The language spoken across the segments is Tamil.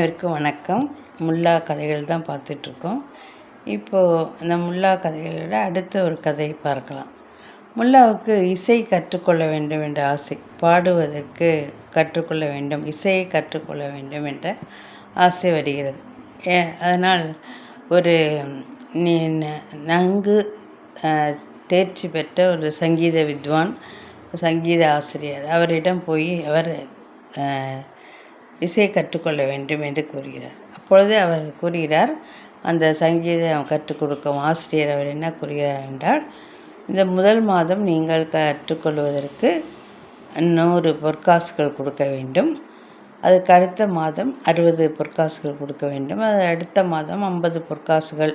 அனைவருக்கும் வணக்கம். முல்லா கதைகள் தான் பார்த்துட்ருக்கோம். இப்போது இந்த முல்லா கதைகளோட அடுத்த ஒரு கதை பார்க்கலாம். முல்லாவுக்கு இசை கற்றுக்கொள்ள வேண்டும் என்ற ஆசை, பாடுவதற்கு கற்றுக்கொள்ள வேண்டும், இசையை கற்றுக்கொள்ள வேண்டும் என்ற ஆசை வருகிறது. அதனால் ஒரு நன்கு தேர்ச்சி பெற்ற ஒரு சங்கீத வித்வான், சங்கீத ஆசிரியர் அவரிடம் போய் அவர் இசையை கற்றுக்கொள்ள வேண்டும் என்று கூறுகிறார். அப்பொழுது அவர் கூறுகிறார், அந்த சங்கீதம் கற்றுக் கொடுக்கும் ஆசிரியர் அவர் என்ன கூறுகிறார் என்றால், இந்த முதல் மாதம் நீங்கள் கற்றுக்கொள்வதற்கு 100 பொற்காசுகள் கொடுக்க வேண்டும், அதுக்கு அடுத்த மாதம் 60 பொற்காசுகள் கொடுக்க வேண்டும், அது அடுத்த மாதம் 50 பொற்காசுகள்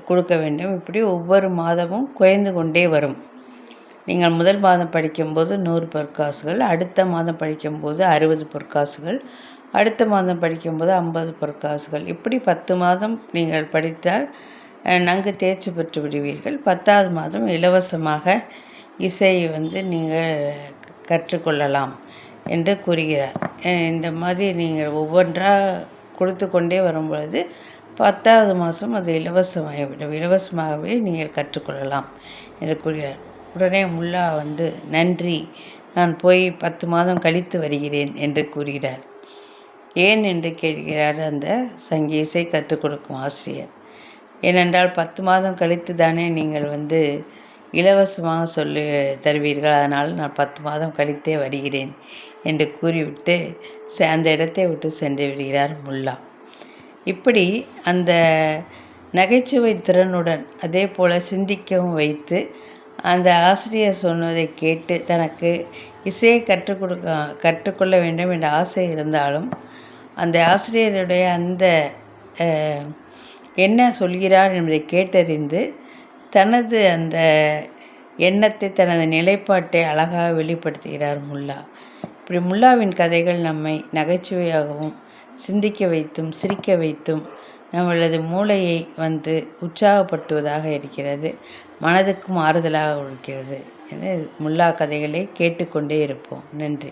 கொடுக்க வேண்டும். இப்படி ஒவ்வொரு மாதமும் குறைந்து கொண்டே வரும். நீங்கள் முதல் மாதம் படிக்கும்போது 100 பொற்காசுகள், அடுத்த மாதம் படிக்கும்போது 60 பொற்காசுகள், அடுத்த மாதம் படிக்கும்போது 50 பொற்காசுகள், இப்படி 10 மாதம் நீங்கள் படித்தால் நன்கு தேர்ச்சி பெற்று விடுவீர்கள். 10ஆவது மாதம் இலவசமாக இசையை நீங்கள் கற்றுக்கொள்ளலாம் என்று கூறுகிறார். இந்த மாதிரி நீங்கள் ஒவ்வொன்றாக கொடுத்து கொண்டே வரும்பொழுது 10ஆவது மாதம் அது இலவசமாகிவிடும், இலவசமாகவே நீங்கள் கற்றுக்கொள்ளலாம் என்று கூறுகிறார். உடனே முல்லா நன்றி, நான் போய் 10 மாதம் கழித்து வருகிறேன் என்று கூறுகிறார். ஏன் என்று கேட்கிறார் அந்த இசை கற்றுக் கொடுக்கும் ஆசிரியர். ஏனென்றால் 10 மாதம் கழித்து தானே நீங்கள் இலவசமாக சொல்லி தருவீர்கள், அதனால் நான் 10 மாதம் கழித்தே வருகிறேன் என்று கூறிவிட்டு அந்த இடத்தை விட்டு சென்று விடுகிறார் முல்லா. இப்படி அந்த நகைச்சுவை திறனுடன் அதே போல் சிந்திக்கவும் வைத்து அந்த ஆசிரியர் சொன்னதை கேட்டு தனக்கு இசையை கற்றுக்கொள்ள வேண்டும் என்ற ஆசை இருந்தாலும் அந்த ஆசிரியருடைய அந்த என்ன சொல்கிறார் என்பதை கேட்டறிந்து தனது அந்த எண்ணத்தை, தனது நிலைப்பாட்டை அழகாக வெளிப்படுத்துகிறார் முல்லா. இப்படி முல்லாவின் கதைகள் நம்மை நகைச்சுவையாகவும் சிந்திக்க வைத்தும் சிரிக்க வைத்தும் நம்மளது மூளையை உற்சாகப்படுத்துவதாக இருக்கிறது, மனதுக்கும் ஆறுதலாக இருக்கிறது. முல்லா கதைகளை கேட்டுக்கொண்டே இருப்போம். நன்றி.